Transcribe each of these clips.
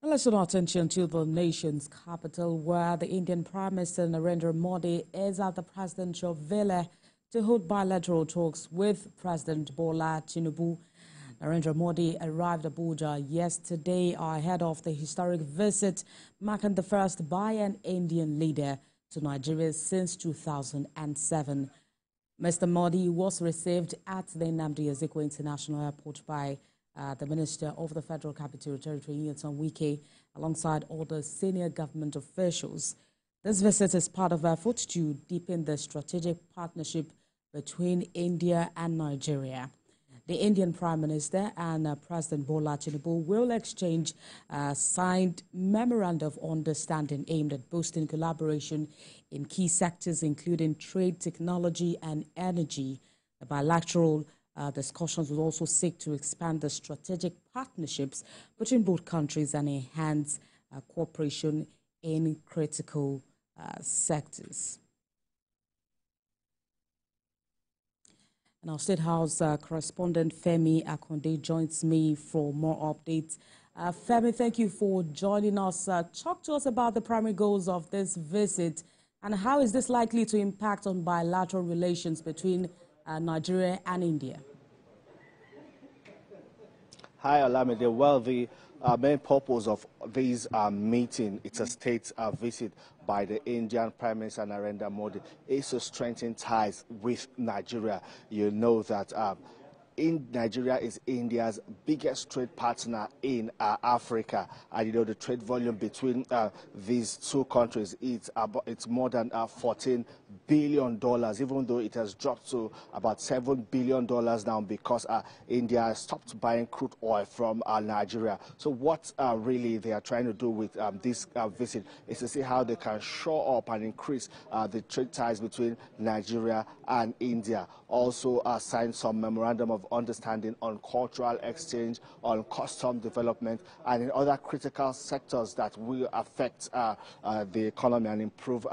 Let's turn our attention to the nation's capital, where the Indian Prime Minister Narendra Modi is at the presidential villa to hold bilateral talks with President Bola Tinubu. Narendra Modi arrived at Abuja yesterday ahead of the historic visit, marking the first by an Indian leader to Nigeria since 2007. Mr. Modi was received at the Nnamdi Azikiwe International Airport by the Minister of the Federal Capital Territory, Nyesom Wike, alongside other senior government officials. This visit is part of efforts to deepen the strategic partnership between India and Nigeria. The Indian Prime Minister and President Bola Tinubu will exchange signed memorandum of understanding aimed at boosting collaboration in key sectors, including trade, technology, and energy. The bilateral discussions will also seek to expand the strategic partnerships between both countries and enhance cooperation in critical sectors. And our State House correspondent Femi Akonde joins me for more updates. Femi, thank you for joining us. Talk to us about the primary goals of this visit and how is this likely to impact on bilateral relations between Nigeria and India? Hi, Olamide. Well, the main purpose of this meeting, it's a state visit by the Indian Prime Minister Narendra Modi, is to strengthen ties with Nigeria. You know that Nigeria is India's biggest trade partner in Africa, and you know the trade volume between these two countries it's more than $14 billion, even though it has dropped to about $7 billion now because India stopped buying crude oil from Nigeria. So what really they are trying to do with this visit is to see how they can shore up and increase the trade ties between Nigeria and India. Also sign some memorandum of understanding on cultural exchange, on custom development, and in other critical sectors that will affect the economy and improve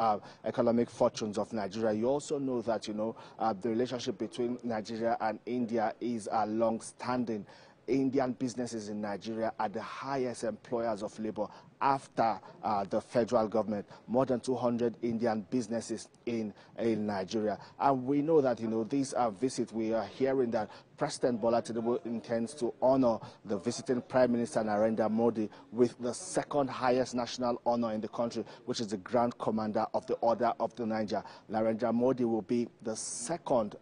economic fortunes of Nigeria. You also know that, you know, the relationship between Nigeria and India is long-standing. Indian businesses in Nigeria are the highest employers of labor after the federal government. More than 200 Indian businesses in Nigeria. And we know that, you know, this visit, we are hearing that President Bola Tinubu intends to honor the visiting Prime Minister Narendra Modi with the second highest national honor in the country, which is the Grand Commander of the Order of the Niger. Narendra Modi will be the second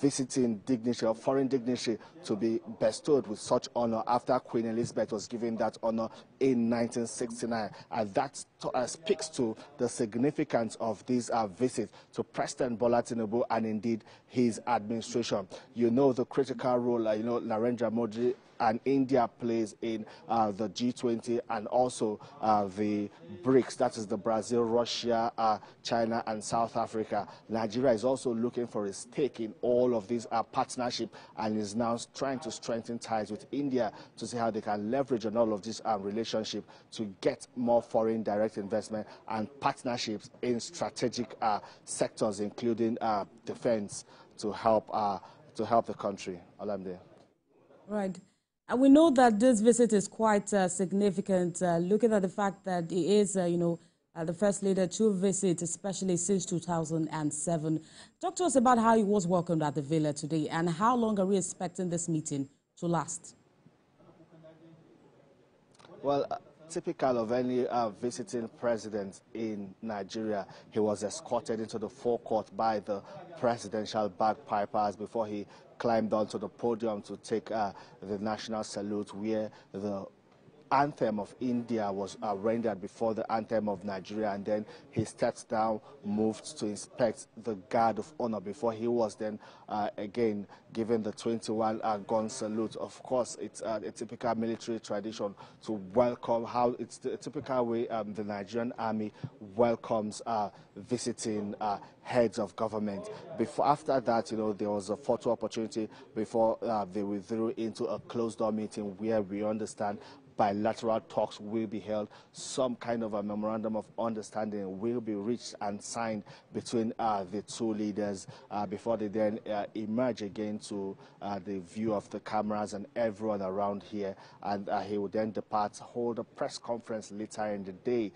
visiting dignitary or foreign dignitary to be bestowed with such honor after Queen Elizabeth was given that honor in 1969. And that speaks to the significance of this visit to President Bola Tinubu and indeed his administration. You know the critical role you know Narendra Modi and India plays in the G20 and also the BRICS, that is the Brazil, Russia, China, and South Africa. Nigeria is also looking for a stake in all of these partnership and is now trying to strengthen ties with India to see how they can leverage on all of this relationship to get more foreign direct investment and partnerships in strategic sectors, including defense, to help the country. Olamide. Right. And we know that this visit is quite significant, looking at the fact that he is, the first leader to visit, especially since 2007. Talk to us about how he was welcomed at the villa today and how long are we expecting this meeting to last? Well, typical of any visiting president in Nigeria, he was escorted into the forecourt by the presidential bagpipers before he climbed onto the podium to take the national salute, where the anthem of India was rendered before the anthem of Nigeria, and then he stepped down, moved to inspect the guard of honor before he was then again given the 21 gun salute. Of course, it's a typical military tradition to welcome, how it's the typical way the Nigerian army welcomes visiting heads of government. After that, you know, there was a photo opportunity before they withdrew into a closed-door meeting where we understand bilateral talks will be held. Some kind of a memorandum of understanding will be reached and signed between the two leaders before they then emerge again to the view of the cameras and everyone around here. And he will then depart, hold a press conference later in the day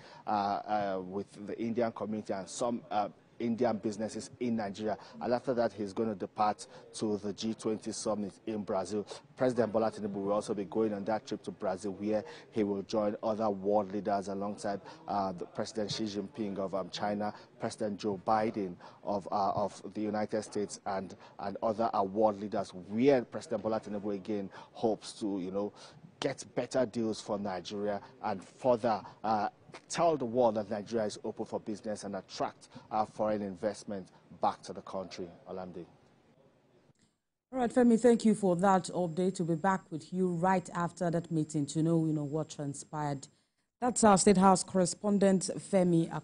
with the Indian community and some Indian businesses in Nigeria, and after that he's going to depart to the G20 summit in Brazil. President Bola Tinubu will also be going on that trip to Brazil, where he will join other world leaders alongside the President Xi Jinping of China, President Joe Biden of the United States, and other world leaders, where President Bola Tinubu again hopes to, you know, get better deals for Nigeria and further tell the world that Nigeria is open for business and attract foreign investment back to the country. Olamide. All right, Femi, thank you for that update. We'll be back with you right after that meeting to know, what transpired. That's our State House correspondent, Femi.